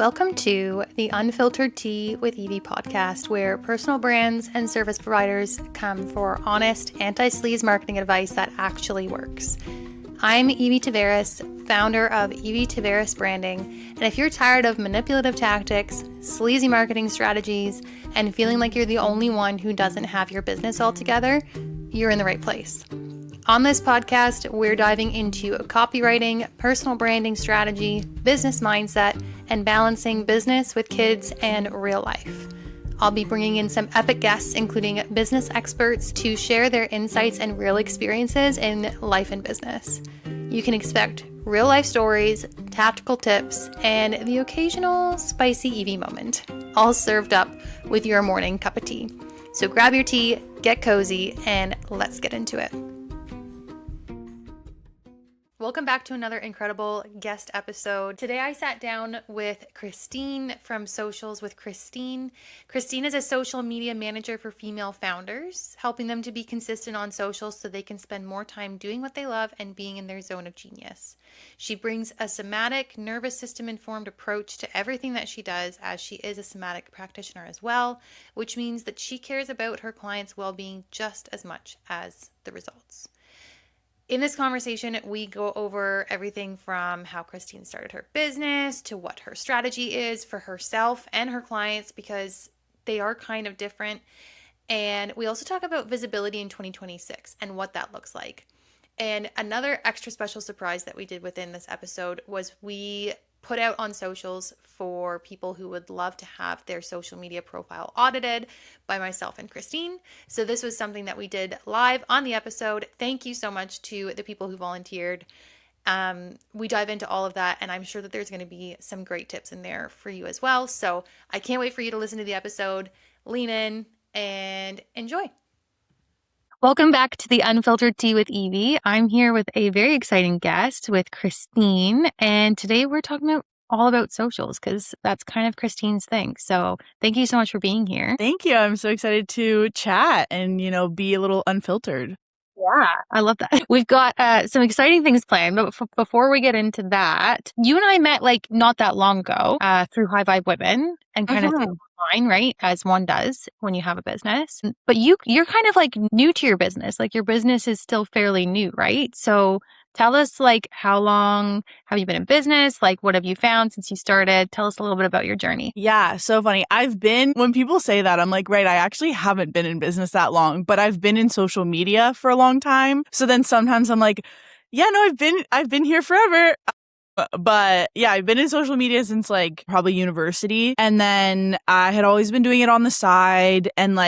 Welcome to the Unfiltered Tea with Evie podcast, where personal brands and service providers come for honest, anti-sleaze marketing advice that actually works. I'm Evie Taveras, founder of Evie Taveras Branding, and if you're tired of manipulative tactics, sleazy marketing strategies, and feeling like you're the only one who doesn't have your business all together, you're in the right place. On this podcast, we're diving into copywriting, personal branding strategy, business mindset, and balancing business with kids and real life. I'll be bringing in some epic guests, including business experts, to share their insights and real experiences in life and business. You can expect real life stories, tactical tips, and the occasional spicy Evie moment, all served up with your morning cup of tea. So grab your tea, get cozy, and let's get into it. Welcome back to another incredible guest episode. Today I sat down with Kristine from Socials with Kristine. Kristine is a social media manager for female founders, helping them to be consistent on socials so they can spend more time doing what they love and being in their zone of genius. She brings a somatic, nervous system informed approach to everything that she does, as she is a somatic practitioner as well, which means that she cares about her clients' well-being just as much as the results. In this conversation, we go over everything from how Kristine started her business to what her strategy is for herself and her clients, because they are kind of different. And we also talk about visibility in 2026 and what that looks like. And another extra special surprise that we did within this episode was we put out on socials for people who would love to have their social media profile audited by myself and Kristine. So this was something that we did live on the episode. Thank you so much to the people who volunteered. We dive into all of that, and I'm sure that there's going to be some great tips in there for you as well. So I can't wait for you to listen to the episode, lean in, and enjoy. Welcome back to the Unfiltered Tea with Evie. I'm here with a very exciting guest with Kristine, and today we're talking all about socials because that's kind of Kristine's thing. So thank you so much for being here. Thank you. I'm so excited to chat and, be a little unfiltered. Yeah, I love that. We've got some exciting things planned, but before we get into that, you and I met not that long ago through High Vibe Women and kind of through online, right? As one does when you have a business. But you're kind of new to your business. Your business is still fairly new, right? So tell us how long have you been in business? What have you found since you started? Tell us a little bit about your journey. Yeah, so funny. When people say that, I'm like, right, I actually haven't been in business that long, but I've been in social media for a long time. So then sometimes I'm like, yeah, no, I've been here forever. But yeah, I've been in social media since probably university. And then I had always been doing it on the side and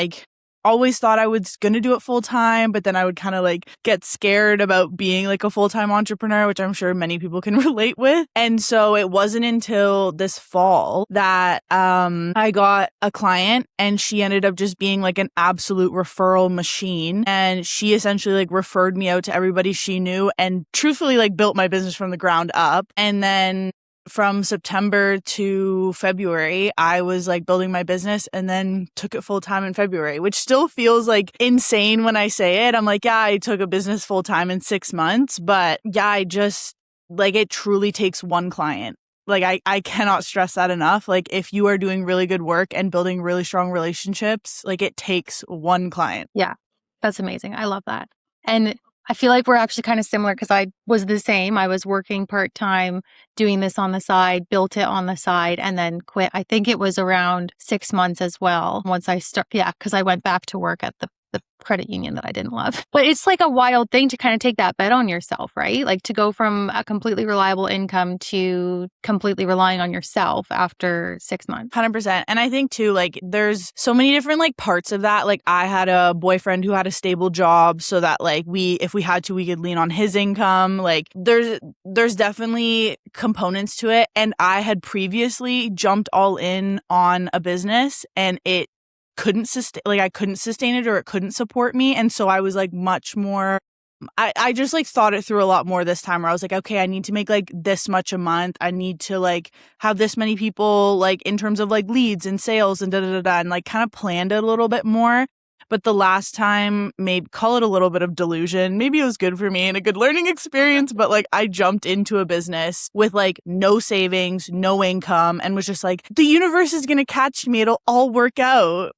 always thought I was going to do it full time, but then I would kind of get scared about being a full-time entrepreneur, which I'm sure many people can relate with. And so it wasn't until this fall that I got a client, and she ended up just being an absolute referral machine. And she essentially referred me out to everybody she knew and truthfully built my business from the ground up. And then from September to February, I was building my business and then took it full time in February, which still feels insane when I say it. I'm yeah, I took a business full time in 6 months, but yeah, I just it truly takes one client. I cannot stress that enough. If you are doing really good work and building really strong relationships, it takes one client. Yeah, that's amazing. I love that. And I feel we're actually kind of similar because I was the same. I was working part-time, doing this on the side, built it on the side, and then quit. I think it was around 6 months as well. Once I because I went back to work at the credit union that I didn't love. But it's a wild thing to kind of take that bet on yourself, right? To go from a completely reliable income to completely relying on yourself after 6 months. 100%. And I think too, there's so many different parts of that. I had a boyfriend who had a stable job so that if we had to, we could lean on his income. There's definitely components to it. And I had previously jumped all in on a business and it couldn't sustain, I couldn't sustain it or it couldn't support me. And so I was much more, I just thought it through a lot more this time where I was okay, I need to make this much a month. I need to have this many people in terms of leads and sales and and kind of planned it a little bit more. But the last time, maybe call it a little bit of delusion. Maybe it was good for me and a good learning experience, but like I jumped into a business with like no savings, no income, and was just like, the universe is going to catch me. It'll all work out.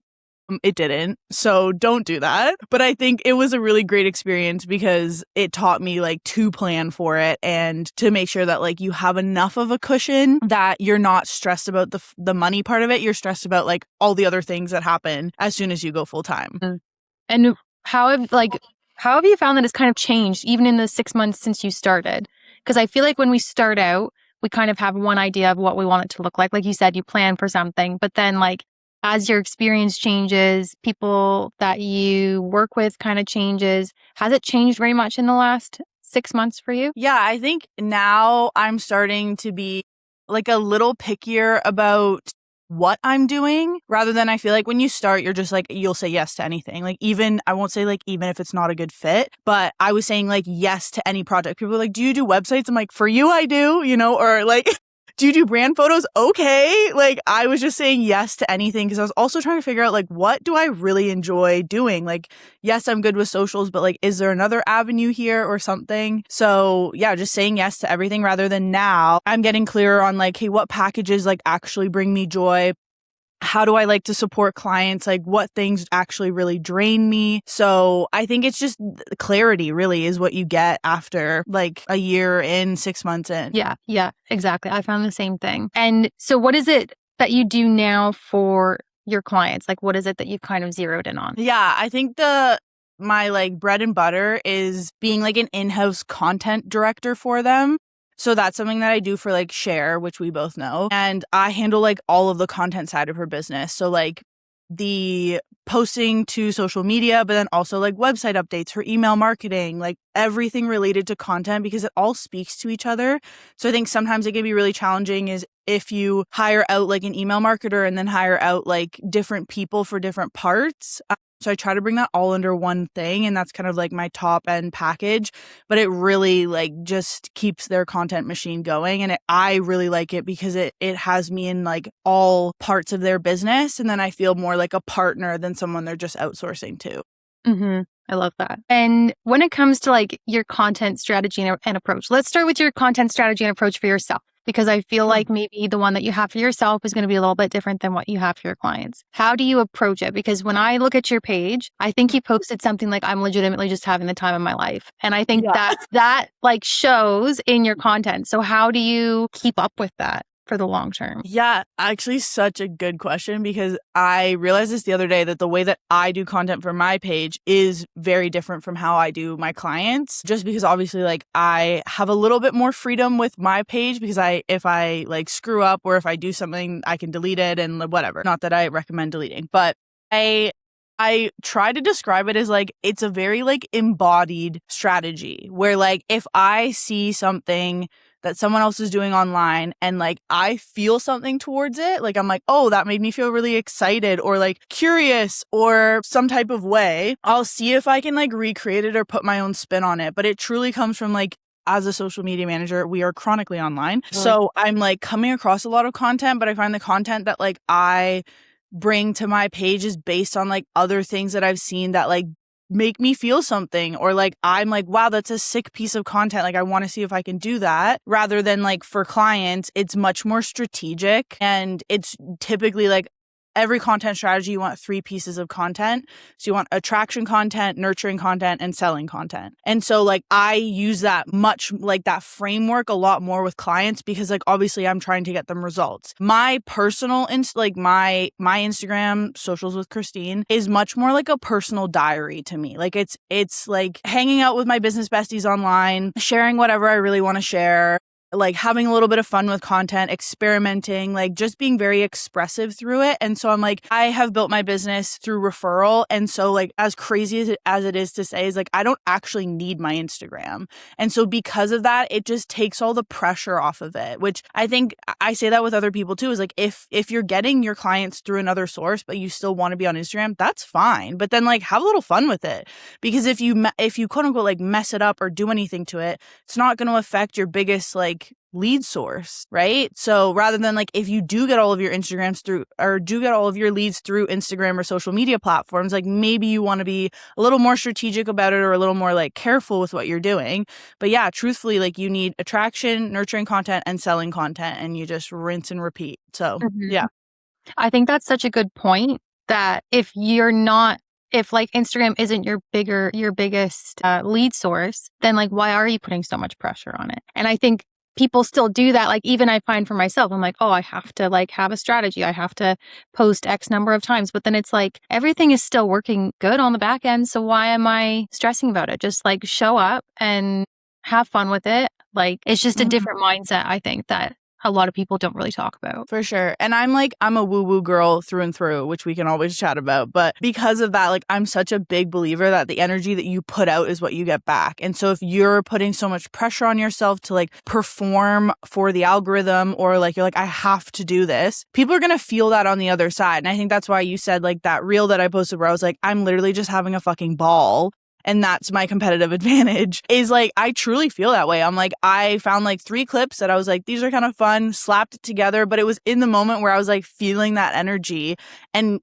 It didn't. So don't do that. But I think it was a really great experience because it taught me like to plan for it and to make sure that like you have enough of a cushion that you're not stressed about the money part of it. You're stressed about like all the other things that happen as soon as you go full time. And how have you found that it's kind of changed even in the 6 months since you started? Because I feel like when we start out, we kind of have one idea of what we want it to look like. Like you said, you plan for something, but then like as your experience changes, people that you work with kind of changes. Has it changed very much in the last 6 months for you? Yeah, I think now I'm starting to be like a little pickier about what I'm doing rather than I feel like when you start, you're just like, you'll say yes to anything. Like even, I won't say like, even if it's not a good fit, but I was saying like yes to any project. People are like, do you do websites? I'm like, for you, I do, or like, do you do brand photos? Okay. Like I was just saying yes to anything because I was also trying to figure out like, what do I really enjoy doing? Like, yes, I'm good with socials, but like, is there another avenue here or something? So yeah, just saying yes to everything rather than now I'm getting clearer on like, hey, what packages like actually bring me joy? How do I like to support clients? Like what things actually really drain me? So I think it's just clarity really is what you get after like a year in, 6 months in. Yeah, exactly. I found the same thing. And so what is it that you do now for your clients? Like what is it that you've kind of zeroed in on? Yeah, I think my like bread and butter is being like an in-house content director for them. So that's something that I do for like Share, which we both know. And I handle like all of the content side of her business. So like the posting to social media, but then also like website updates, her email marketing, like everything related to content because it all speaks to each other. So I think sometimes it can be really challenging is if you hire out like an email marketer and then hire out like different people for different parts. So I try to bring that all under one thing, and that's kind of like my top end package, but it really like just keeps their content machine going. And I really like it because it has me in like all parts of their business. And then I feel more like a partner than someone they're just outsourcing to. Mm-hmm. I love that. And when it comes to like your content strategy and approach, let's start with your content strategy and approach for yourself. Because I feel like maybe the one that you have for yourself is going to be a little bit different than what you have for your clients. How do you approach it? Because when I look at your page, I think you posted something like, I'm legitimately just having the time of my life. And I think that like shows in your content. So how do you keep up with that for the long term? Yeah, actually such a good question because I realized this the other day that the way that I do content for my page is very different from how I do my clients, just because obviously like I have a little bit more freedom with my page because if I like screw up or if I do something, I can delete it and whatever. Not that I recommend deleting, but I try to describe it as like it's a very like embodied strategy where like if I see something that someone else is doing online and like I feel something towards it, like I'm like, oh, that made me feel really excited or like curious or some type of way, I'll see if I can like recreate it or put my own spin on it. But it truly comes from like, as a social media manager, we are chronically online. So I'm like coming across a lot of content, but I find the content that like I bring to my page is based on like other things that I've seen that like make me feel something, or like I'm like, wow, that's a sick piece of content, like I want to see if I can do that, rather than like for clients it's much more strategic. And it's typically like every content strategy, you want 3 pieces of content. So you want attraction content, nurturing content, and selling content. And so like I use that much like that framework a lot more with clients because like obviously I'm trying to get them results. My personal my Instagram socials with Kristine is much more like a personal diary to me. Like it's like hanging out with my business besties online, sharing whatever I really want to share, like having a little bit of fun with content, experimenting, like just being very expressive through it. And so I'm like, I have built my business through referral. And so like as crazy as it is to say is like, I don't actually need my Instagram. And so because of that, it just takes all the pressure off of it, which I think I say that with other people too, is like, if you're getting your clients through another source, but you still want to be on Instagram, that's fine. But then like have a little fun with it, because if you quote unquote like mess it up or do anything to it, it's not going to affect your biggest like lead source, right? So rather than like if you do get all of your Instagrams through or do get all of your leads through Instagram or social media platforms, like maybe you want to be a little more strategic about it or a little more like careful with what you're doing. But yeah, truthfully, like you need attraction, nurturing content, and selling content, and you just rinse and repeat. So yeah. I think that's such a good point that if like Instagram isn't your biggest lead source, then like, why are you putting so much pressure on it? And I think people still do that. Like, even I find for myself, I'm like, oh, I have to like have a strategy. I have to post X number of times, but then it's like, everything is still working good on the back end. So why am I stressing about it? Just like show up and have fun with it. Like, it's just a different mindset, I think, that a lot of people don't really talk about. For sure. And I'm a woo-woo girl through and through, which we can always chat about. But because of that, like I'm such a big believer that the energy that you put out is what you get back. And so if you're putting so much pressure on yourself to like perform for the algorithm, or like you're like, I have to do this, people are going to feel that on the other side. And I think that's why you said like that reel that I posted where I was like, I'm literally just having a fucking ball. And that's my competitive advantage, is like, I truly feel that way. I'm like, I found like 3 clips that I was like, these are kind of fun, slapped it together, but it was in the moment where I was like feeling that energy. And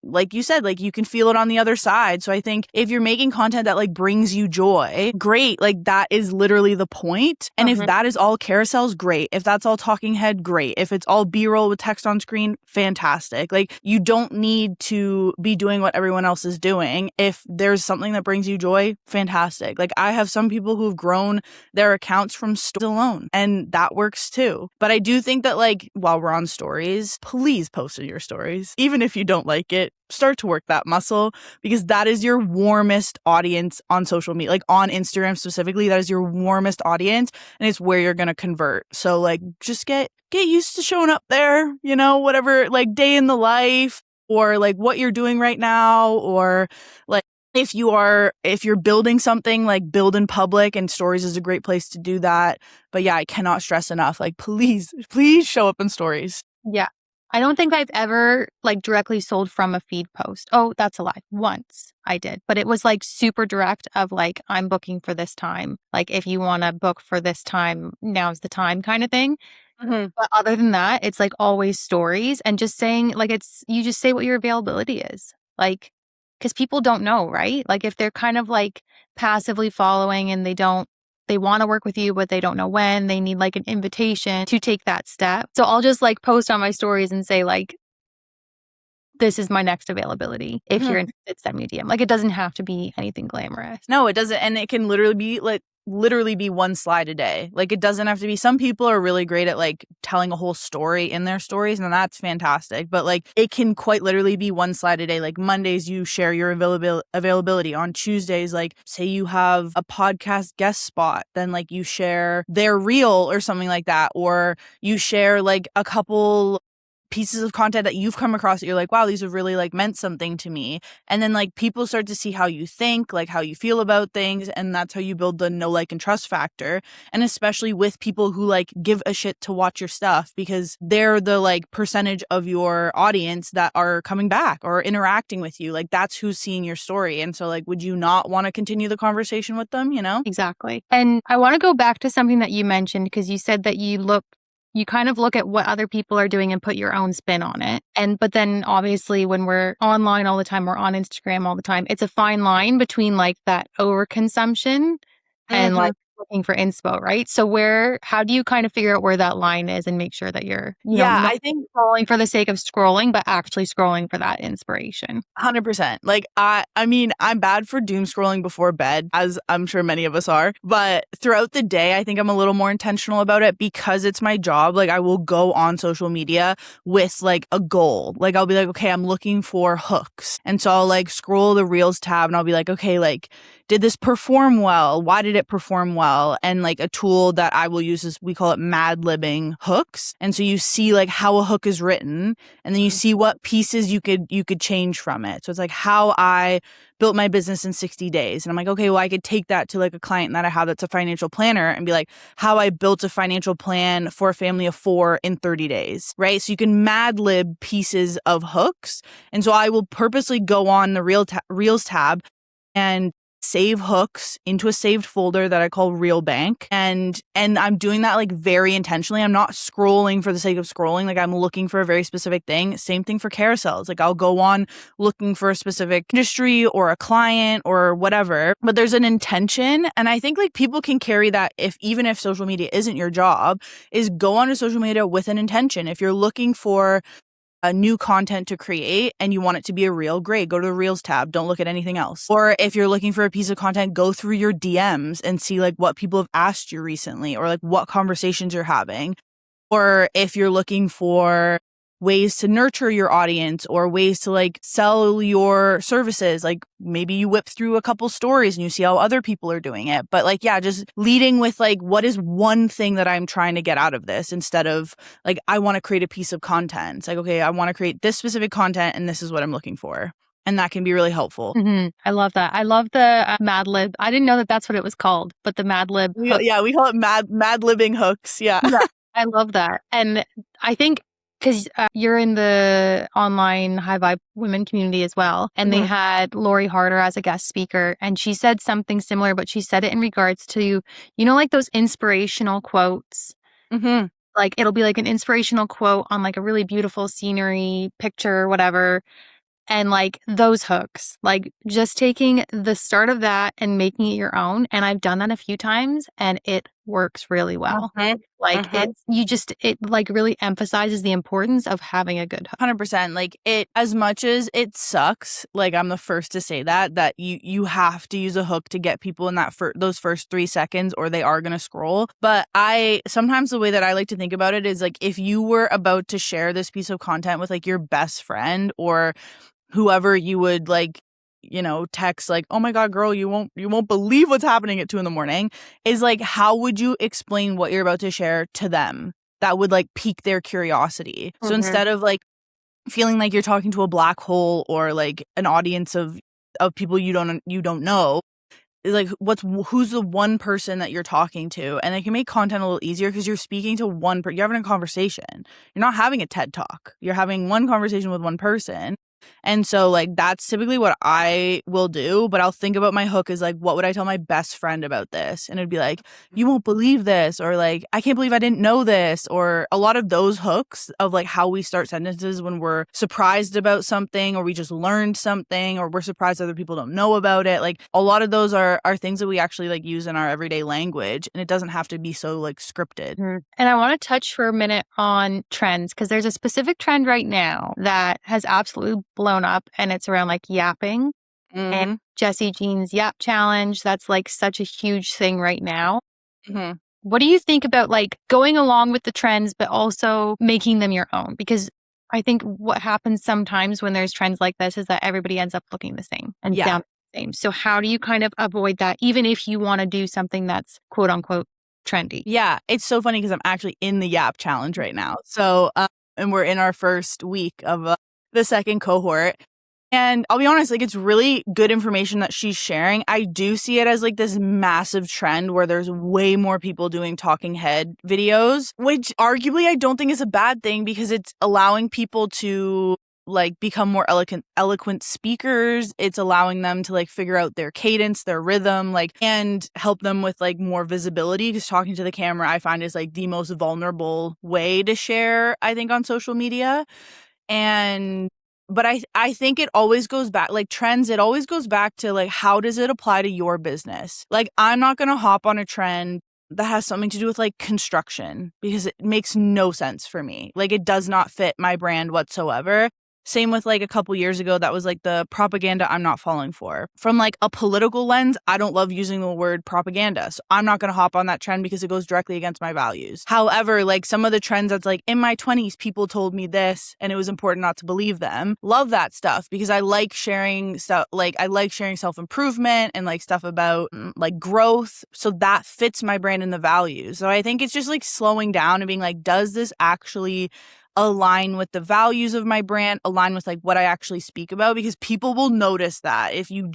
like you said, like you can feel it on the other side. So I think if you're making content that like brings you joy, great. Like that is literally the point. And if that is all carousels, great. If that's all talking head, great. If it's all B-roll with text on screen, fantastic. Like you don't need to be doing what everyone else is doing. If there's something that brings you joy, fantastic. Like I have some people who've grown their accounts from stories alone, and that works too. But I do think that like while we're on stories, please post in your stories. Even if you don't like it, start to work that muscle, because that is your warmest audience on social media. Like on Instagram specifically, that is your warmest audience, and it's where you're going to convert. So like just get used to showing up there, you know, whatever, like day in the life, or like what you're doing right now, or like if you're building something, like build in public, and stories is a great place to do that. But yeah, I cannot stress enough, like please show up in stories. Yeah. I don't think I've ever like directly sold from a feed post. Oh, that's a lie. Once I did, but it was like super direct of like, I'm booking for this time. Like if you want to book for this time, now's the time kind of thing. But other than that, it's like always stories and just saying like, you just say what your availability is. Like, because people don't know, right? Like if they're kind of like passively following and they want to work with you, but they don't know when, they need like an invitation to take that step. So I'll just like post on my stories and say like, this is my next availability. If you're interested, send me a DM. Like it doesn't have to be anything glamorous. No, it doesn't. And it can literally be one slide a day. Like it doesn't have to be. Some people are really great at like telling a whole story in their stories, and that's fantastic. But like it can quite literally be one slide a day. Like Mondays you share your availability. On Tuesdays, like say you have a podcast guest spot, then like you share their reel or something like that, or you share like a couple pieces of content that you've come across that you're like, wow, these have really like meant something to me. And then like people start to see how you think, like how you feel about things, and that's how you build the know, like, and trust factor. And especially with people who like give a shit to watch your stuff, because they're the like percentage of your audience that are coming back or interacting with you. Like that's who's seeing your story. And so like, would you not want to continue the conversation with them, you know? Exactly. And I want to go back to something that you mentioned, because you said that you kind of look at what other people are doing and put your own spin on it. But then obviously when we're online all the time, we're on Instagram all the time, it's a fine line between like that overconsumption and like looking for inspo, right? So how do you kind of figure out where that line is and make sure that you're, not I think scrolling for the sake of scrolling, but actually scrolling for that inspiration? 100%. Like, I mean, I'm bad for doom scrolling before bed, as I'm sure many of us are. But throughout the day, I think I'm a little more intentional about it because it's my job. Like, I will go on social media with like a goal. Like, I'll be like, okay, I'm looking for hooks. And so I'll like scroll the Reels tab and I'll be like, okay, like, did this perform well? Why did it perform well? And like a tool that I will use is, we call it mad libbing hooks. And so you see like how a hook is written, and then you see what pieces you could change from it. So it's like how I built my business in 60 days. And I'm like, okay, well, I could take that to like a client that I have that's a financial planner and be like, how I built a financial plan for a family of 4 in 30 days, right? So you can mad lib pieces of hooks. And so I will purposely go on the Reels tab and save hooks into a saved folder that I call Reel Bank. And I'm doing that like very intentionally. I'm not scrolling for the sake of scrolling. Like I'm looking for a very specific thing. Same thing for carousels. Like I'll go on looking for a specific industry or a client or whatever, but there's an intention. And I think like people can carry that even if social media isn't your job, is go onto social media with an intention. If you're looking for a new content to create and you want it to be a reel, great. Go to the Reels tab. Don't look at anything else. Or if you're looking for a piece of content, go through your DMs and see like what people have asked you recently or like what conversations you're having. Or if you're looking for ways to nurture your audience or ways to like sell your services, like maybe you whip through a couple stories and you see how other people are doing it. But like, yeah, just leading with like, what is one thing that I'm trying to get out of this instead of like, I want to create a piece of content. It's like, okay, I want to create this specific content and this is what I'm looking for. And that can be really helpful. Mm-hmm. I love that. I love the Mad Lib. I didn't know that that's what it was called, but the Mad Lib. Yeah, we call it Mad Libbing hooks. Yeah. I love that. And I think because you're in the online high vibe women community as well. And they had Lori Harder as a guest speaker. And she said something similar, but she said it in regards to, like those inspirational quotes. Mm-hmm. Like it'll be like an inspirational quote on like a really beautiful scenery, picture, whatever. And like those hooks, like just taking the start of that and making it your own. And I've done that a few times and it works really well. Like it like really emphasizes the importance of having a good hook. 100%. Like it, as much as it sucks, like I'm the first to say that you have to use a hook to get people in that those first 3 seconds or they are going to scroll. But sometimes the way that I like to think about it is like, if you were about to share this piece of content with like your best friend or whoever you would like, text like, oh my God, girl, you won't believe what's happening at 2 a.m, is like, how would you explain what you're about to share to them that would like pique their curiosity? So instead of like feeling like you're talking to a black hole or like an audience of people you don't know, like who's the one person that you're talking to? And it can make content a little easier because you're speaking to one person. You're having a conversation. You're not having a TED talk. You're having one conversation with one person. And so like that's typically what I will do, but I'll think about my hook as like, what would I tell my best friend about this? And it'd be like, you won't believe this, or like, I can't believe I didn't know this, or a lot of those hooks of like how we start sentences when we're surprised about something or we just learned something or we're surprised other people don't know about it. Like a lot of those are things that we actually like use in our everyday language, and it doesn't have to be so like scripted. And I want to touch for a minute on trends because there's a specific trend right now that has absolutely blown up, and it's around like yapping and Jessie Jean's Yap Challenge. That's like such a huge thing right now. What do you think about like going along with the trends, but also making them your own? Because I think what happens sometimes when there's trends like this is that everybody ends up looking the same and sound the same. So how do you kind of avoid that, even if you want to do something that's quote unquote trendy? Yeah, it's so funny because I'm actually in the Yap Challenge right now. So, and we're in our first week of the second cohort. And I'll be honest, like it's really good information that she's sharing. I do see it as like this massive trend where there's way more people doing talking head videos, which arguably I don't think is a bad thing because it's allowing people to like become more eloquent speakers. It's allowing them to like figure out their cadence, their rhythm, like, and help them with like more visibility, because talking to the camera I find is like the most vulnerable way to share, I think, on social media. But I think it always goes back, like trends, it always goes back to like, how does it apply to your business? Like, I'm not going to hop on a trend that has something to do with like construction because it makes no sense for me. Like, it does not fit my brand whatsoever. Same with like a couple years ago, that was like the propaganda I'm not falling for. From like a political lens, I don't love using the word propaganda. So I'm not going to hop on that trend because it goes directly against my values. However, like some of the trends that's like in my 20s, people told me this and it was important not to believe them. Love that stuff because I like sharing stuff. Like I like sharing self-improvement and like stuff about like growth. So that fits my brand and the values. So I think it's just like slowing down and being like, does this actually align with the values of my brand, align with like what I actually speak about? Because people will notice that if you're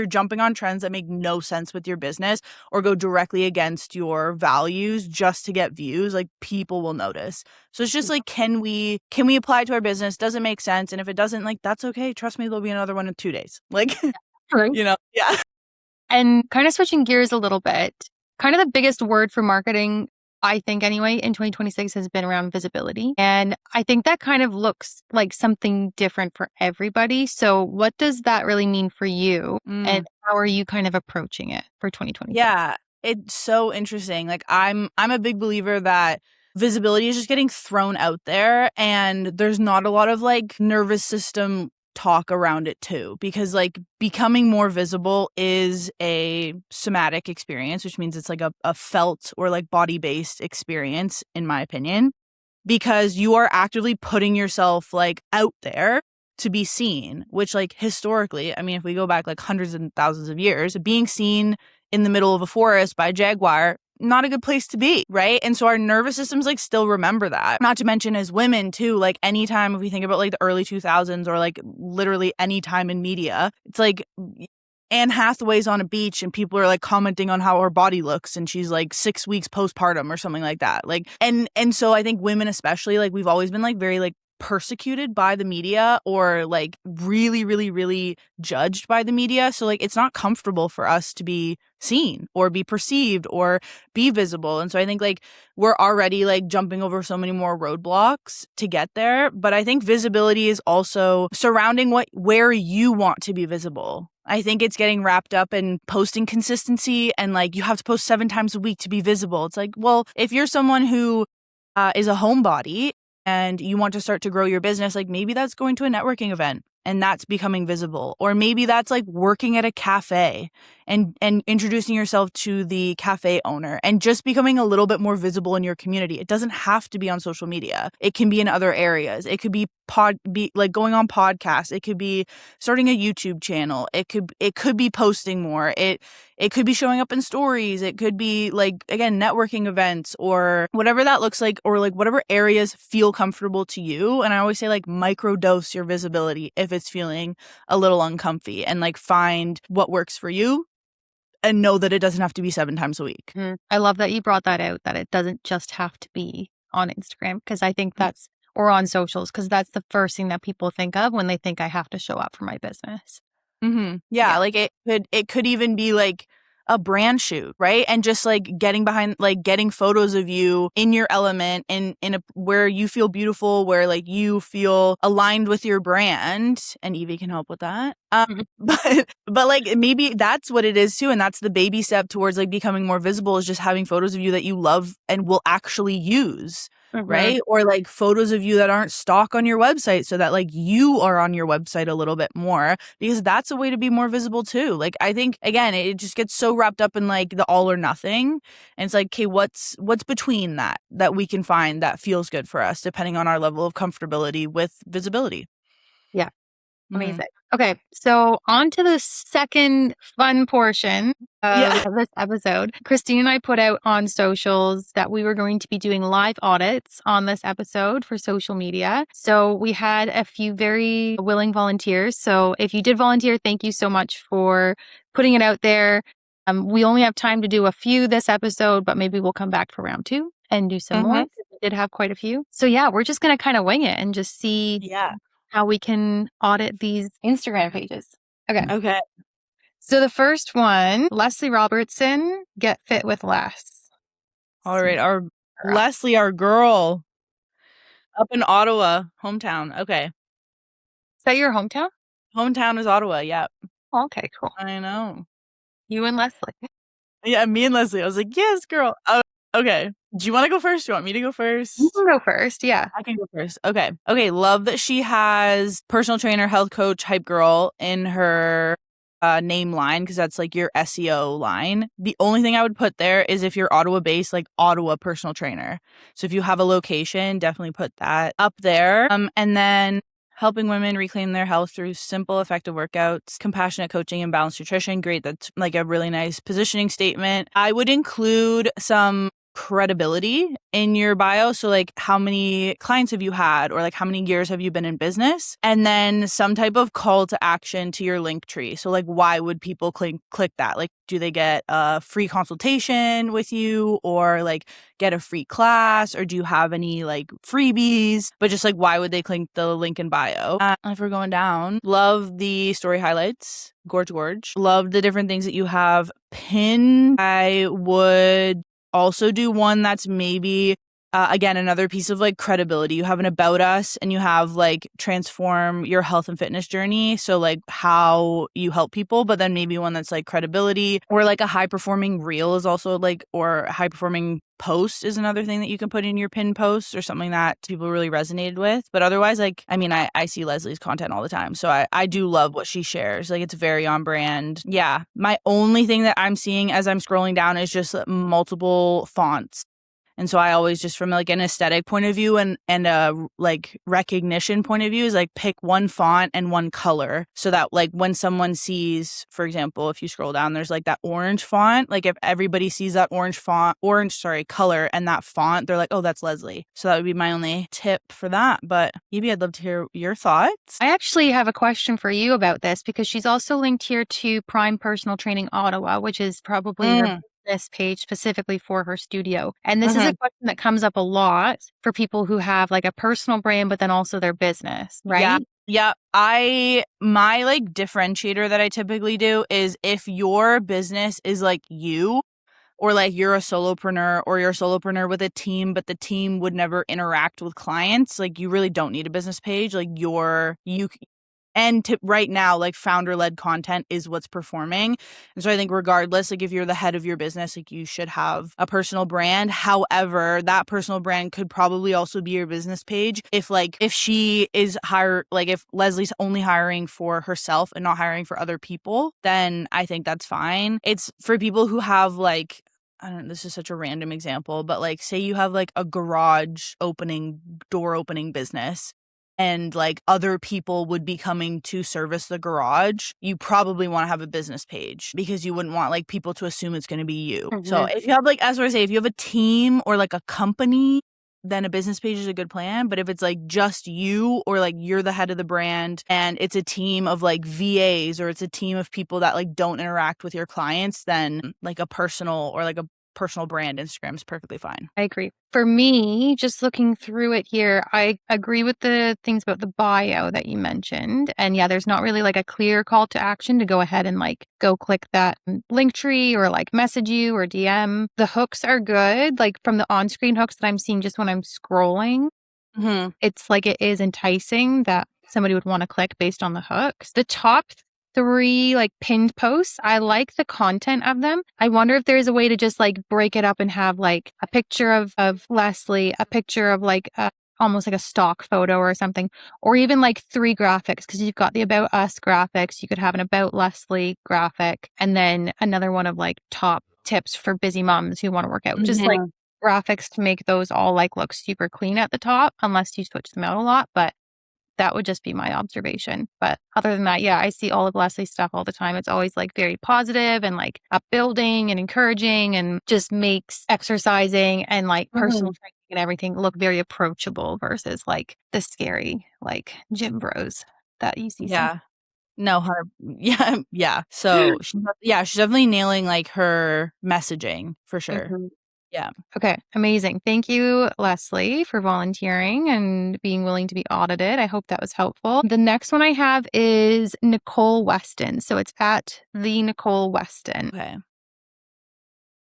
jumping on trends that make no sense with your business or go directly against your values just to get views, like people will notice. So it's just like, can we apply it to our business? Does it make sense? And if it doesn't, like, that's okay. Trust me, there'll be another one in 2 days. Like, Right. yeah. And kind of switching gears a little bit, kind of the biggest word for marketing, I think anyway, in 2026 has been around visibility. And I think that kind of looks like something different for everybody. So what does that really mean for you? And how are you kind of approaching it for 2026? Yeah, it's so interesting. Like I'm a big believer that visibility is just getting thrown out there, and there's not a lot of like nervous system talk around it too, because like becoming more visible is a somatic experience, which means it's like a felt or like body-based experience, in my opinion, because you are actively putting yourself like out there to be seen, which like historically, I mean, if we go back like hundreds and thousands of years, being seen in the middle of a forest by a jaguar, not a good place to be, right? And so our nervous systems like still remember that. Not to mention as women too, like anytime if we think about like the early 2000s or like literally any time in media, it's like Anne Hathaway's on a beach and people are like commenting on how her body looks and she's like 6 weeks postpartum or something like that. Like and so I think women especially, like we've always been like very like persecuted by the media or like really, really, really judged by the media. So like it's not comfortable for us to be seen or be perceived or be visible. And so I think like we're already like jumping over so many more roadblocks to get there. But I think visibility is also surrounding where you want to be visible. I think it's getting wrapped up in posting consistency and like you have to post 7 times a week to be visible. It's like, well, if you're someone who is a homebody and you want to start to grow your business, like maybe that's going to a networking event and that's becoming visible. Or maybe that's like working at a cafe and introducing yourself to the cafe owner and just becoming a little bit more visible in your community. It doesn't have to be on social media. It can be in other areas. It could be like going on podcasts. It could be starting a YouTube channel. It could be posting more. It could be showing up in stories. It could be like, again, networking events or whatever that looks like, or like whatever areas feel comfortable to you. And I always say like microdose your visibility if it's feeling a little uncomfy, and like find what works for you and know that it doesn't have to be 7 times a week. I love that you brought that out, that it doesn't just have to be on Instagram, because I think that's, or on socials, because that's the first thing that people think of when they think I have to show up for my business. Yeah, like it could even be like a brand shoot, right? And just like getting behind, like getting photos of you in your element and where you feel beautiful, where like you feel aligned with your brand. And Evie can help with that. But like maybe that's what it is too, and that's the baby step towards like becoming more visible, is just having photos of you that you love and will actually use. Right? Or like photos of you that aren't stock on your website, so that like you are on your website a little bit more, because that's a way to be more visible too. Like I think again, it just gets so wrapped up in like the all or nothing. And it's like, okay, what's between that we can find that feels good for us depending on our level of comfortability with visibility. Yeah. Amazing. Okay, so on to the second fun portion of this episode. Kristine and I put out on socials that we were going to be doing live audits on this episode for social media. So we had a few very willing volunteers. So if you did volunteer, thank you so much for putting it out there. We only have time to do a few this episode, but maybe we'll come back for round 2 and do some more. We did have quite a few. So yeah, we're just going to kind of wing it and just see how we can audit these Instagram pages. Okay. So the first one, Leslie Robertson, Get Fit with Less. All right. Our Leslie, our girl up in Ottawa, hometown. Okay. Is that your hometown? Hometown is Ottawa. Yeah. Oh, okay, cool. I know. You and Leslie. Yeah, me and Leslie. I was like, yes, girl. Oh, okay. Do you want to go first? Do you want me to go first? You can go first. Yeah. I can go first. Okay. Love that she has personal trainer, health coach, hype girl in her name line, because that's like your SEO line. The only thing I would put there is if you're Ottawa based, like Ottawa personal trainer. So if you have a location, definitely put that up there. And then helping women reclaim their health through simple, effective workouts, compassionate coaching, and balanced nutrition. Great. That's like a really nice positioning statement. I would include some credibility in your bio. So like how many clients have you had, or like how many years have you been in business? And then some type of call to action to your link tree. So like why would people click that? Like do they get a free consultation with you, or like get a free class, or do you have any like freebies? But just like why would they click the link in bio? If we're going down, love the story highlights. Gorge. Love the different things that you have pinned. I would also do one that's maybe again, another piece of like credibility. You have an about us, and you have like transform your health and fitness journey. So like how you help people, but then maybe one that's like credibility, or like a high performing reel is also like, or high performing post is another thing that you can put in your pin post, or something that people really resonated with. But otherwise, like, I mean, I see Leslie's content all the time. So I do love what she shares. Like it's very on brand. Yeah. My only thing that I'm seeing as I'm scrolling down is just multiple fonts. And so I always just from like an aesthetic point of view and a like recognition point of view is like pick one font and one color, so that like when someone sees, for example, if you scroll down, there's like that orange font, like if everybody sees that color and that font, they're like, oh, that's Leslie. So that would be my only tip for that. But Evie, I'd love to hear your thoughts. I actually have a question for you about this, because she's also linked here to Prime Personal Training Ottawa, which is probably her this page specifically for her studio. And this is a question that comes up a lot for people who have like a personal brand, but then also their business, right? Yeah. My like differentiator that I typically do is if your business is like you, or like you're a solopreneur, or you're a solopreneur with a team, but the team would never interact with clients, like you really don't need a business page. Like right now, like founder-led content is what's performing. And so I think regardless, like if you're the head of your business, like you should have a personal brand. However, that personal brand could probably also be your business page. If she is if Leslie's only hiring for herself and not hiring for other people, then I think that's fine. It's for people who have like, I don't know, this is such a random example, but like say you have like a door opening business, and like other people would be coming to service the garage, you probably want to have a business page, because you wouldn't want like people to assume it's going to be you. So if you have like, as I say, if you have a team or like a company, then a business page is a good plan. But if it's like just you, or like you're the head of the brand and it's a team of like VAs, or it's a team of people that like don't interact with your clients, then like a personal brand Instagram is perfectly fine. I agree. For me, just looking through it here, I agree with the things about the bio that you mentioned. And yeah, there's not really like a clear call to action to go ahead and like go click that link tree or like message you or DM. The hooks are good. Like from the on-screen hooks that I'm seeing just when I'm scrolling, it's like it is enticing that somebody would want to click based on the hooks. The top 3 like pinned posts, I like the content of them. I wonder if there is a way to just like break it up and have like a picture of Leslie, a picture of like almost like a stock photo or something, or even like 3 graphics, because you've got the about us graphics. You could have an about Leslie graphic, and then another one of like top tips for busy moms who want to work out. Just like graphics to make those all like look super clean at the top, unless you switch them out a lot. But that would just be my observation. But other than that, yeah, I see all of Leslie's stuff all the time. It's always like very positive and like upbuilding and encouraging, and just makes exercising and like personal training and everything look very approachable versus like the scary like gym bros that you see. Yeah. No, yeah. So she's definitely nailing like her messaging for sure. Yeah. Okay. Amazing. Thank you, Leslie, for volunteering and being willing to be audited. I hope that was helpful. The next one I have is Nicole Weston. So it's at the Nicole Weston. Okay.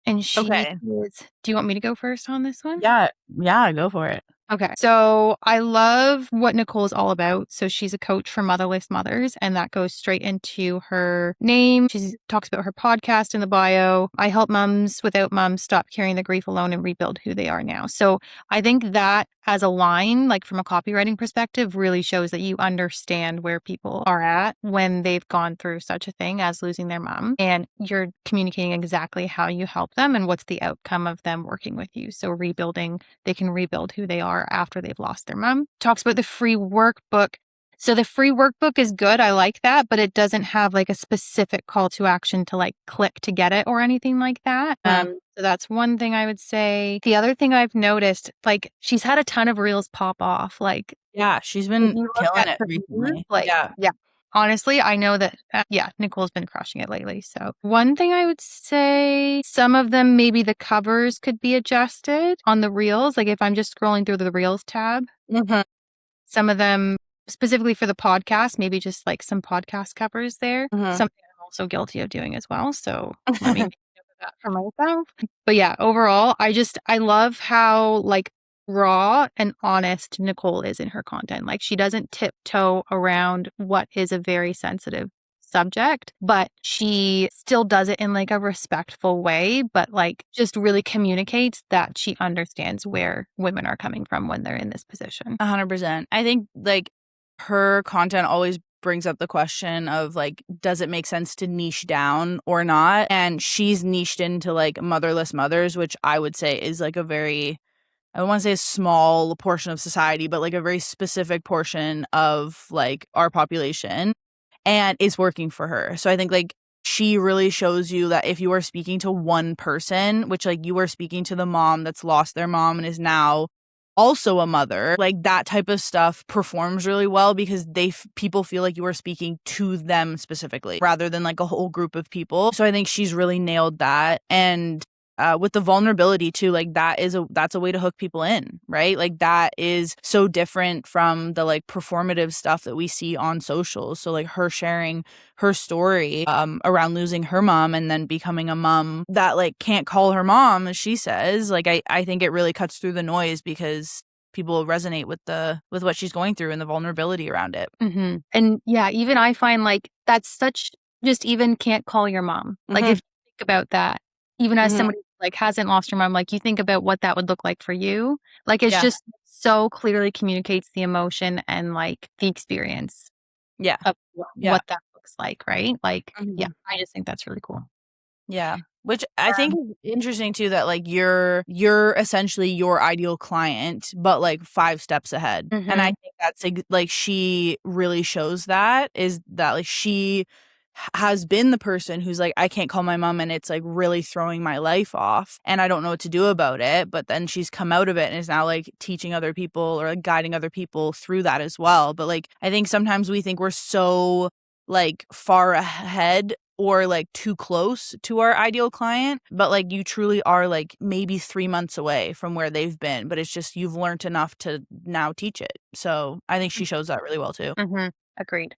And she is, do you want me to go first on this one? Yeah, go for it. Okay. So I love what Nicole is all about. So she's a coach for motherless mothers, and that goes straight into her name. She talks about her podcast in the bio. I help moms without moms stop carrying the grief alone and rebuild who they are now. So I think that as a line, like from a copywriting perspective, really shows that you understand where people are at when they've gone through such a thing as losing their mom, and you're communicating exactly how you help them and what's the outcome of them working with you. So they can rebuild who they are after they've lost their mom. Talks about the free workbook So the free workbook is good. I like that, but it doesn't have like a specific call to action to like click to get it or anything like that. So that's one thing I would say. The other thing I've noticed, like she's had a ton of reels pop off. Like, Yeah, she's if been you look killing at it her recently. reels, like, Yeah. yeah. Honestly, I know that, Nicole's been crushing it lately. So one thing I would say, some of them, maybe the covers could be adjusted on the reels. Like if I'm just scrolling through the reels tab, some of them specifically for the podcast, maybe just like some podcast covers there. Something I'm also guilty of doing as well. So let me make note of that for myself. But yeah, overall, I love how like raw and honest Nicole is in her content. Like she doesn't tiptoe around what is a very sensitive subject, but she still does it in like a respectful way, but like just really communicates that she understands where women are coming from when they're in this position. 100%. I think like her content always brings up the question of like, does it make sense to niche down or not? And she's niched into like motherless mothers, which I would say is like a very, I don't want to say a small portion of society, but like a very specific portion of like our population, and it's working for her. So I think like she really shows you that if you are speaking to one person, which like you are speaking to the mom that's lost their mom and is now also a mother, like that type of stuff performs really well because people feel like you are speaking to them specifically rather than like a whole group of people. So I think she's really nailed that. And with the vulnerability too, like that's a way to hook people in, right? Like that is so different from the like performative stuff that we see on socials. So like her sharing her story around losing her mom and then becoming a mom that like can't call her mom, as she says, like I think it really cuts through the noise because people resonate with what she's going through and the vulnerability around it. And yeah, even I find like that's such, just even can't call your mom. Like if you think about that, even as somebody like hasn't lost her mom, like you think about what that would look like for you. Like it's just so clearly communicates the emotion and like the experience of what that looks like, right? Like, I just think that's really cool. Yeah. Which I think is interesting too, that like you're essentially your ideal client, but like 5 steps ahead. And I think that's like she really shows that, is that like she has been the person who's like, I can't call my mom and it's like really throwing my life off and I don't know what to do about it. But then she's come out of it and is now like teaching other people or like guiding other people through that as well. But like I think sometimes we think we're so like far ahead or like too close to our ideal client, but like you truly are like maybe 3 months away from where they've been, but it's just you've learned enough to now teach it. So I think she shows that really well too. Agreed.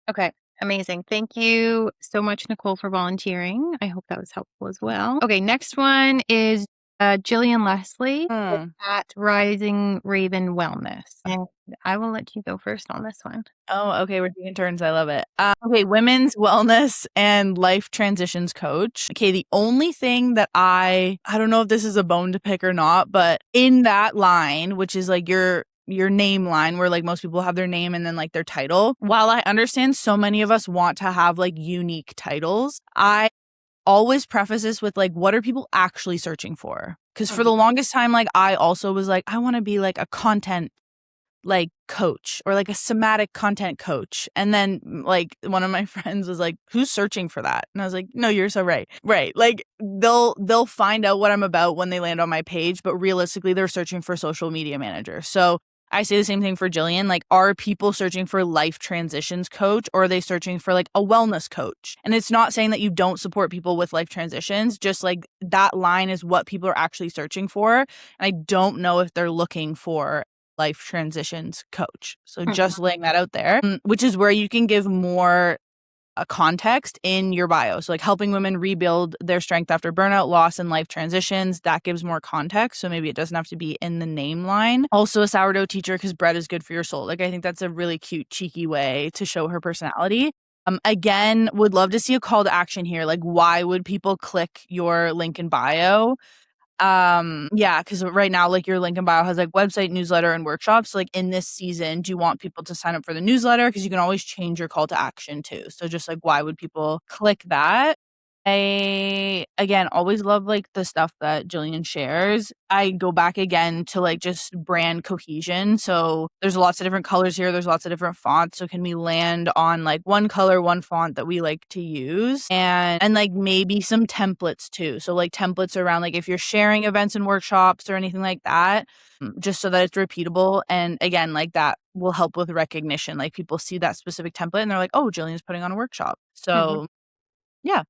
Okay. Amazing. Thank you so much, Nicole, for volunteering. I hope that was helpful as well. Okay. Next one is Jillian Leslie at Rising Raven Wellness. And I will let you go first on this one. Oh, okay. We're taking turns. I love it. Okay. Women's wellness and life transitions coach. Okay. The only thing that I don't know if this is a bone to pick or not, but in that line, which is like your name line where like most people have their name and then like their title. While I understand so many of us want to have like unique titles, I always preface this with like, what are people actually searching for? Because for the longest time, like I also was like, I want to be like a content like coach or like a somatic content coach. And then like one of my friends was like, who's searching for that? And I was like, no, you're so right. Right. Like they'll find out what I'm about when they land on my page, but realistically they're searching for social media manager. So I say the same thing for Jillian. Like, are people searching for life transitions coach or are they searching for like a wellness coach? And it's not saying that you don't support people with life transitions, just like that line is what people are actually searching for. And I don't know if they're looking for life transitions coach. So just laying that out there, which is where you can give more a context in your bio. So like helping women rebuild their strength after burnout, loss, and life transitions, that gives more context. So maybe it doesn't have to be in the name line. Also a sourdough teacher because bread is good for your soul. Like I think that's a really cute, cheeky way to show her personality. Again, would love to see a call to action here. Like why would people click your link in bio? Because right now like your link in bio has like website, newsletter, and workshops. Like in this season, do you want people to sign up for the newsletter? Because you can always change your call to action too. So just like why would people click that? I, again, always love, like, the stuff that Jillian shares. I go back again to, like, just brand cohesion. So there's lots of different colors here. There's lots of different fonts. So can we land on, like, one color, one font that we like to use? And like, maybe some templates too. So, like, templates around, like, if you're sharing events and workshops or anything like that, just so that it's repeatable. And again, like, that will help with recognition. Like, people see that specific template and they're like, oh, Jillian's putting on a workshop. So, yeah.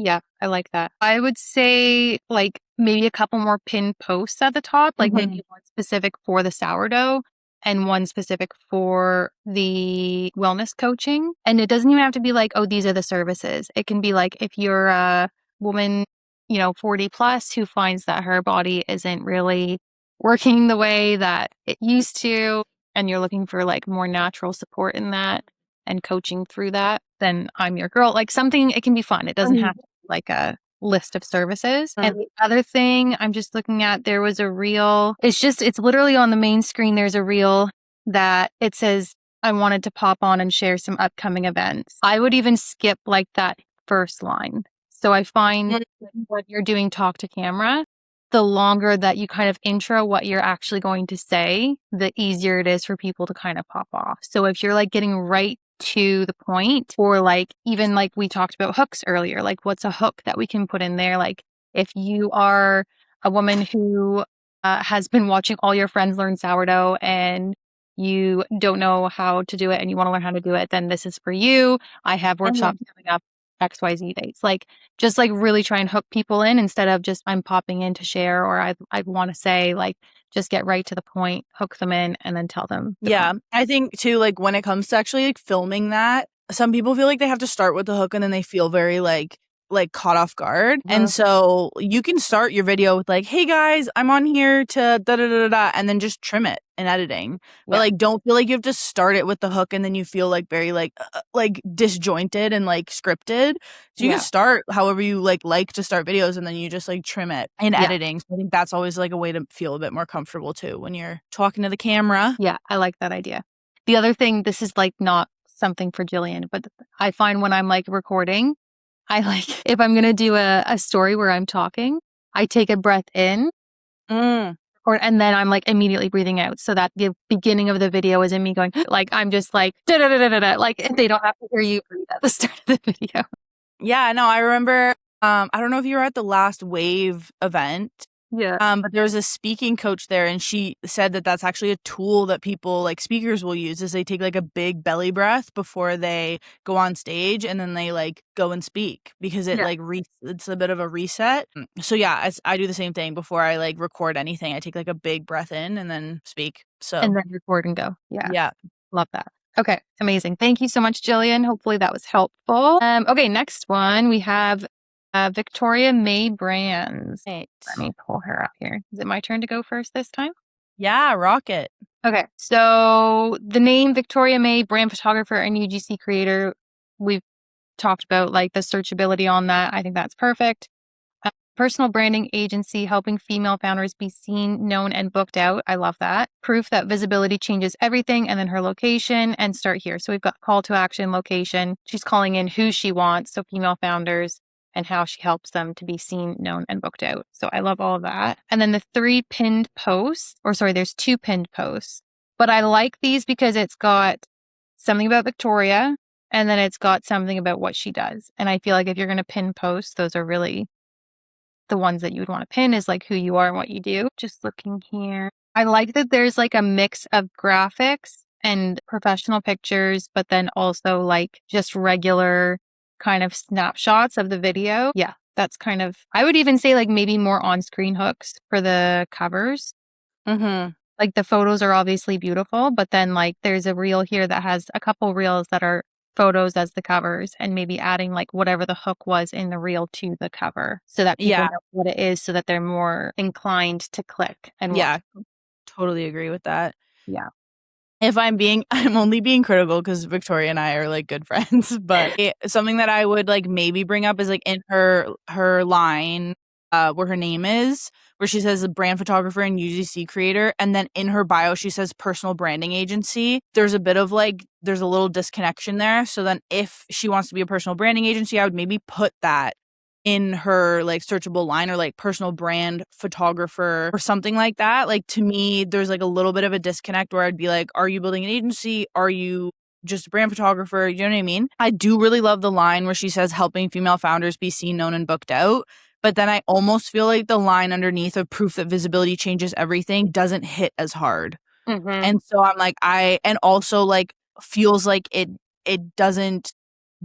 Yeah, I like that. I would say like maybe a couple more pinned posts at the top, like maybe one specific for the sourdough and one specific for the wellness coaching. And it doesn't even have to be like, oh, these are the services. It can be like if you're a woman, 40 plus who finds that her body isn't really working the way that it used to, and you're looking for like more natural support in that and coaching through that, then I'm your girl. Like something, it can be fun. It doesn't have to be like a list of services. And the other thing I'm just looking at, there was a reel. It's literally on the main screen. There's a reel that it says, I wanted to pop on and share some upcoming events. I would even skip like that first line. So I find when you're doing talk to camera, the longer that you kind of intro what you're actually going to say, the easier it is for people to kind of pop off. So if you're like getting right to the point, or like even like we talked about hooks earlier, like what's a hook that we can put in there? Like if you are a woman who has been watching all your friends learn sourdough and you don't know how to do it and you want to learn how to do it, then this is for you. I have workshops coming up XYZ dates. Like just like really try and hook people in instead of just I'm popping in to share, or I want to say, like just get right to the point, hook them in, and then tell them. Yeah. I think too, like when it comes to actually like filming that, some people feel like they have to start with the hook and then they feel very like caught off guard. And so you can start your video with like, hey guys, I'm on here to da da da da da, and then just trim it in editing. But like, don't feel like you have to start it with the hook and then you feel like very like disjointed and like scripted. So you can start however you like to start videos and then you just like trim it in editing. So I think that's always like a way to feel a bit more comfortable too when you're talking to the camera. Yeah, I like that idea. The other thing, this is like not something for Jillian, but I find when I'm like recording, I like if I'm going to do a story where I'm talking, I take a breath in and then I'm like immediately breathing out so that the beginning of the video isn't me going like I'm just like da da da da da, like they don't have to hear you breathe at the start of the video. Yeah, no, I remember I don't know if you were at the last Wave event. Yeah. But there was a speaking coach there and she said that that's actually a tool that people like speakers will use is they take like a big belly breath before they go on stage and then they like go and speak because it like it's a bit of a reset. So yeah, I do the same thing before I like record anything. I take like a big breath in and then speak. So and then record and go. Yeah. Love that. Okay, amazing. Thank you so much, Jillian. Hopefully that was helpful. Okay, next one we have Victoria May Brands. Right. Let me pull her up here. Is it my turn to go first this time? Yeah, rock it. Okay, so the name Victoria May, brand photographer and UGC creator, we've talked about like the searchability on that. I think that's perfect. Personal branding agency helping female founders be seen, known, and booked out. I love that. Proof that visibility changes everything, and then her location and start here. So we've got call to action, location. She's calling in who she wants, so female founders, and how she helps them to be seen, known, and booked out. So I love all of that. And then the there's 2 pinned posts. But I like these because it's got something about Victoria, and then it's got something about what she does. And I feel like if you're going to pin posts, those are really the ones that you would want to pin is like who you are and what you do. Just looking here. I like that there's like a mix of graphics and professional pictures, but then also like just regular kind of snapshots of the video. Yeah, that's kind of, I would even say like maybe more on-screen hooks for the covers. Like the photos are obviously beautiful, but then like there's a reel here that has a couple reels that are photos as the covers and maybe adding like whatever the hook was in the reel to the cover so that people know what it is so that they're more inclined to click and watch. Totally agree with that. Yeah. If I'm only being critical because Victoria and I are like good friends, but something that I would like maybe bring up is like in her line where her name is, where she says a brand photographer and UGC creator, and then in her bio she says personal branding agency. There's a bit of like there's a little disconnection there. So then if she wants to be a personal branding agency, I would maybe put that in her like searchable line or like personal brand photographer or something like that. Like to me, there's like a little bit of a disconnect where I'd be like, are you building an agency? Are you just a brand photographer? You know what I mean? I do really love the line where she says helping female founders be seen, known, and booked out. But then I almost feel like the line underneath of proof that visibility changes everything doesn't hit as hard. And so I'm like, and also like feels like it doesn't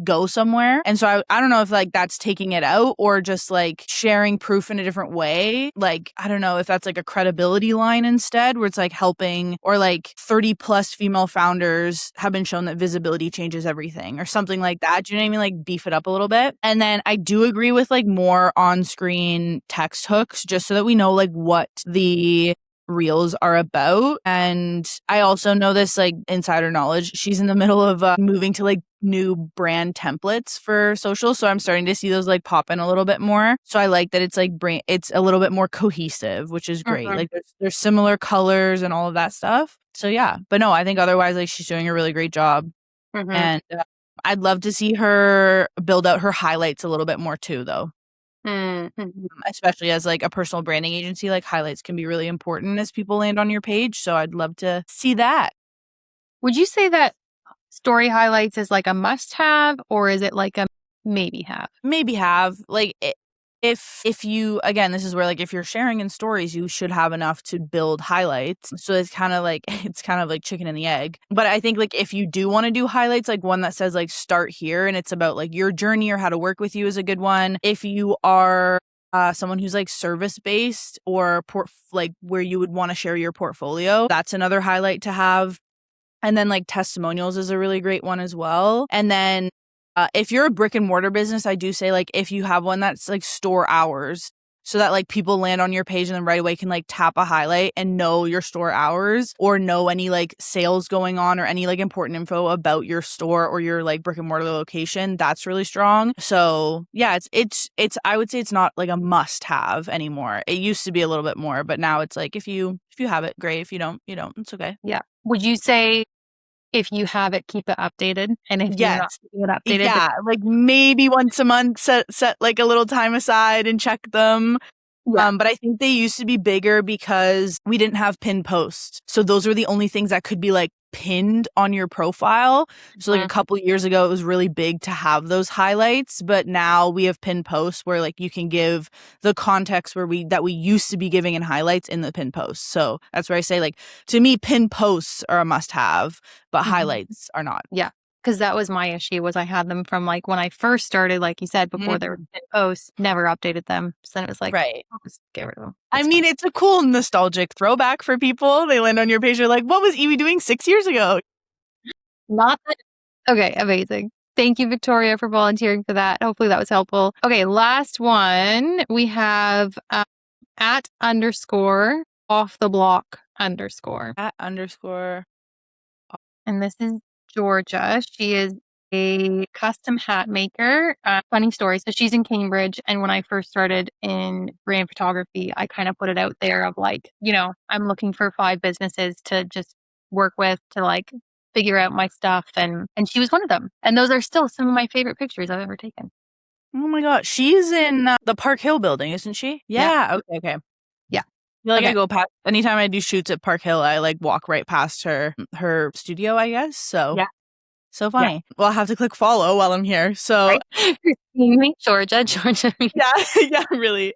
go somewhere. And so I don't know if like that's taking it out or just like sharing proof in a different way. Like, I don't know if that's like a credibility line instead where it's like helping or like 30 plus female founders have been shown that visibility changes everything or something like that. Do you know what I mean? Like beef it up a little bit. And then I do agree with like more on-screen text hooks just so that we know like what the reels are about. And I also know this like insider knowledge. She's in the middle of moving to like new brand templates for social. So I'm starting to see those like pop in a little bit more. So I like that it's like it's a little bit more cohesive, which is great. Like there's similar colors and all of that stuff. So yeah, but no, I think otherwise like she's doing a really great job. And I'd love to see her build out her highlights a little bit more too though. Especially as like a personal branding agency, like highlights can be really important as people land on your page. So I'd love to see that. Would you say that story highlights is like a must have or is it like a maybe have? Maybe have. Like if you, again, this is where like if you're sharing in stories, you should have enough to build highlights. So it's kind of like chicken and the egg. But I think like if you do want to do highlights, like one that says like start here and it's about like your journey or how to work with you is a good one. If you are someone who's like service based or like where you would want to share your portfolio, that's another highlight to have. And then like testimonials is a really great one as well. And then if you're a brick and mortar business, I do say like if you have one that's like store hours so that like people land on your page and then right away can like tap a highlight and know your store hours or know any like sales going on or any like important info about your store or your like brick and mortar location, that's really strong. So yeah, it's I would say it's not like a must have anymore. It used to be a little bit more, but now it's like if you have it, great. If you don't, you don't. It's okay. Yeah. Would you say if you have it, keep it updated? And if you're not keeping it updated, yeah, like maybe once a month, set like a little time aside and check them. Yeah. But I think they used to be bigger because we didn't have pinned posts. So those were the only things that could be like pinned on your profile. So like a couple years ago, it was really big to have those highlights. But now we have pinned posts where like you can give the context that we used to be giving in highlights in the pinned posts. So that's where I say like, to me, pinned posts are a must have, but highlights are not. Yeah. Because that was my issue was I had them from like when I first started, like you said, before they were pinned posts, never updated them. So then it was like, right. I'll just get rid of them. I mean, it's a cool nostalgic throwback for people. They land on your page. You're like, what was Evie doing 6 years ago? Not that. Okay, amazing. Thank you, Victoria, for volunteering for that. Hopefully that was helpful. Okay, last one. We have @_off the block _ @_. And this is Georgia. She is a custom hat maker. Funny story. So she's in Cambridge. And when I first started in brand photography, I kind of put it out there of like, I'm looking for 5 businesses to just work with to like figure out my stuff. And she was one of them. And those are still some of my favorite pictures I've ever taken. Oh my God. She's in the Park Hill building, isn't she? Yeah. Okay. Yeah. I feel like I go past, anytime I do shoots at Park Hill, I like walk right past her studio, I guess. So yeah. So funny. Yeah. Well, I'll have to click follow while I'm here. So Kristine, Georgia. Yeah, really.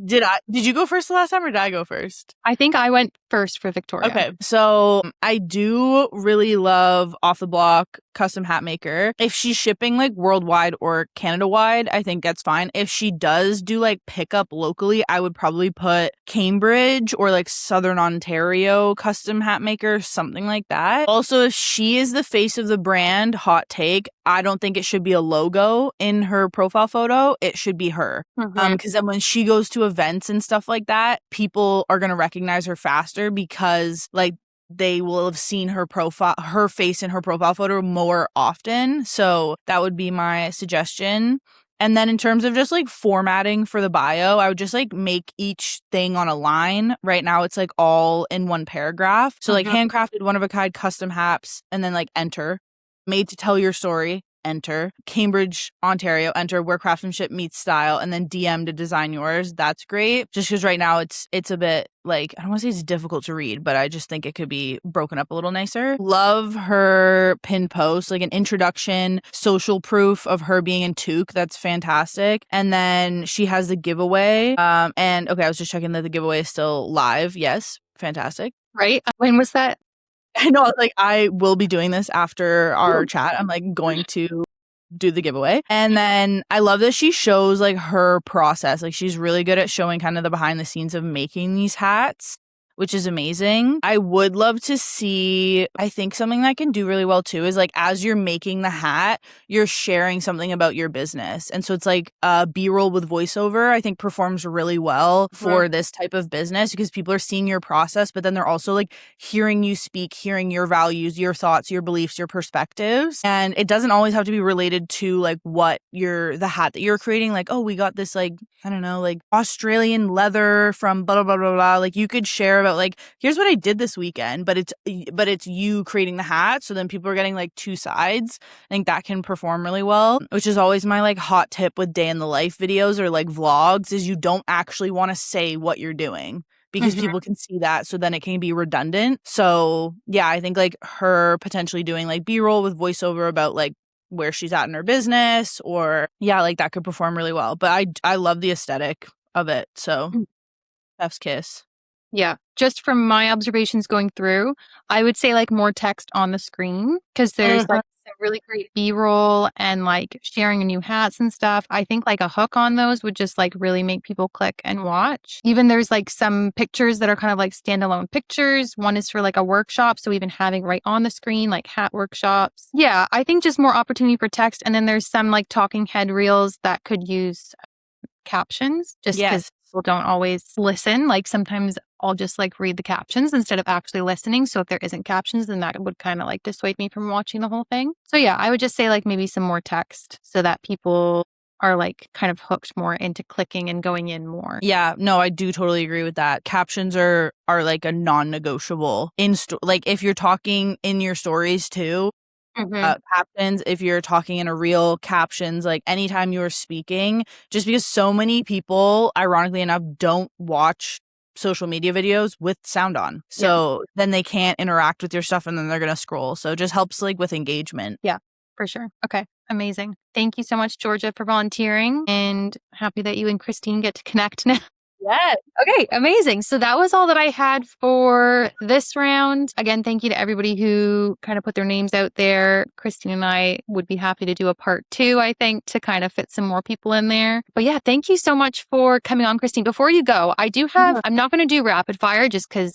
Did you go first the last time or did I go first? I think I went first for Victoria. Okay. So I do really love Off the Block custom hat maker. If she's shipping like worldwide or Canada wide, I think that's fine. If she does do like pickup locally, I would probably put Cambridge or like Southern Ontario custom hat maker, something like that. Also, if she is the face of the brand, hot take, I don't think it should be a logo in her profile photo. It should be her. Because then when she goes to events and stuff like that, people are going to recognize her faster because like they will have seen her face in her profile photo more often. So that would be my suggestion. And then in terms of just like formatting for the bio, I would just like make each thing on a line. Right now it's like all in one paragraph. So like handcrafted, one of a kind, custom hats, and then like enter. Made to tell your story. enter. Cambridge, Ontario, enter where craftsmanship meets style, and then DM to design yours. That's great. Just because right now it's a bit like, I don't want to say it's difficult to read, but I just think it could be broken up a little nicer. Love her pin post, like an introduction, social proof of her being in Toque. That's fantastic. And then she has the giveaway. And okay, I was just checking that the giveaway is still live. Yes, fantastic. Right? When was that? I know, like, I will be doing this after our chat. I'm like going to do the giveaway. And then I love that she shows like her process. Like, she's really good at showing kind of the behind the scenes of making these hats, which is amazing. I would love to see, I think something that can do really well too is like, as you're making the hat, you're sharing something about your business. And so it's like B-roll with voiceover, I think performs really well for this type of business because people are seeing your process, but then they're also like hearing you speak, hearing your values, your thoughts, your beliefs, your perspectives. And it doesn't always have to be related to like what the hat that you're creating. Like, oh, we got this like, I don't know, like Australian leather from blah, blah, blah, blah, blah. Like, you could share about like, here's what I did this weekend, but it's you creating the hat, so then people are getting like two sides. I think that can perform really well, which is always my like hot tip with day in the life videos or like vlogs, is you don't actually want to say what you're doing because people can see that, so then it can be redundant. So yeah, I think like her potentially doing like B-roll with voiceover about like where she's at in her business, or yeah, like that could perform really well. But I love the aesthetic of it, so F's kiss. Yeah. Just from my observations going through, I would say like more text on the screen because there's like some really great B-roll and like sharing new hats and stuff. I think like a hook on those would just like really make people click and watch. Even there's like some pictures that are kind of like standalone pictures. One is for like a workshop. So even having right on the screen, like hat workshops. Yeah. I think just more opportunity for text. And then there's some like talking head reels that could use captions just because people don't always listen. Like sometimes I'll just like read the captions instead of actually listening. So if there isn't captions, then that would kind of like dissuade me from watching the whole thing. So yeah, I would just say like maybe some more text so that people are like kind of hooked more into clicking and going in more. Yeah, no, I do totally agree with that. Captions are like a non-negotiable like if you're talking in your stories too. Captions, if you're talking in a reel, captions, like anytime you're speaking, just because so many people, ironically enough, don't watch social media videos with sound on. So then they can't interact with your stuff and then they're going to scroll. So it just helps like with engagement. Yeah, for sure. Okay. Amazing. Thank you so much, Georgia, for volunteering, and happy that you and Kristine get to connect now. Yes. Okay, amazing. So that was all that I had for this round. Again, thank you to everybody who kind of put their names out there. Kristine and I would be happy to do a part 2, I think, to kind of fit some more people in there. But yeah, thank you so much for coming on, Kristine. Before you go, I do have, I'm not going to do rapid fire just because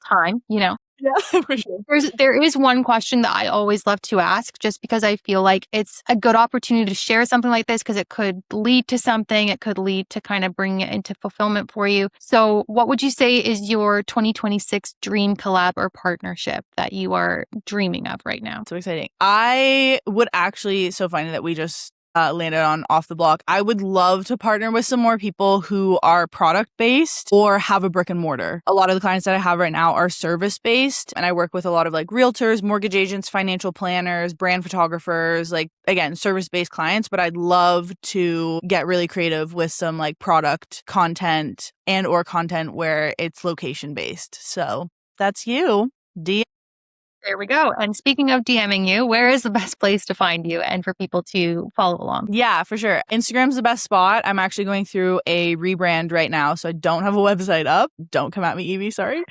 time, you know. Yeah, for sure. There is one question that I always love to ask just because I feel like it's a good opportunity to share something like this because it could lead to something. It could lead to kind of bringing it into fulfillment for you. So what would you say is your 2026 dream collab or partnership that you are dreaming of right now? So exciting. I would actually, so funny that we just landed on Off the Block. I would love to partner with some more people who are product based or have a brick and mortar. A lot of the clients that I have right now are service based, and I work with a lot of like realtors, mortgage agents, financial planners, brand photographers, like again, service based clients. But I'd love to get really creative with some like product content and or content where it's location based. So that's you. There we go. And speaking of DMing you, where is the best place to find you and for people to follow along? Yeah, for sure. Instagram's the best spot. I'm actually going through a rebrand right now, so I don't have a website up. Don't come at me, Evie. Sorry.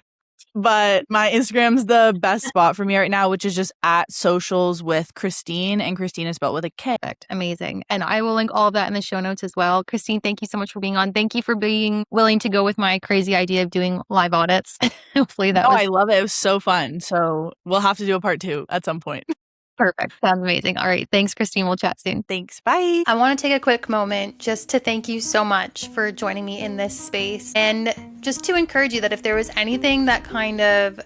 But my Instagram's the best spot for me right now, which is just at socials with Kristine, and Kristine is spelled with a K. Perfect. Amazing. And I will link all of that in the show notes as well. Kristine, thank you so much for being on. Thank you for being willing to go with my crazy idea of doing live audits. Hopefully that I love it. It was so fun. So we'll have to do a part 2 at some point. Perfect. Sounds amazing. All right. Thanks, Kristine. We'll chat soon. Thanks. Bye. I want to take a quick moment just to thank you so much for joining me in this space, and just to encourage you that if there was anything that kind of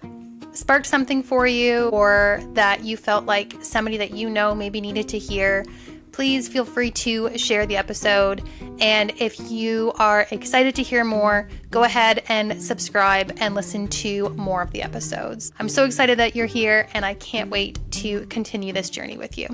sparked something for you, or that you felt like somebody that you know maybe needed to hear, please feel free to share the episode. And if you are excited to hear more, go ahead and subscribe and listen to more of the episodes. I'm so excited that you're here, and I can't wait to continue this journey with you.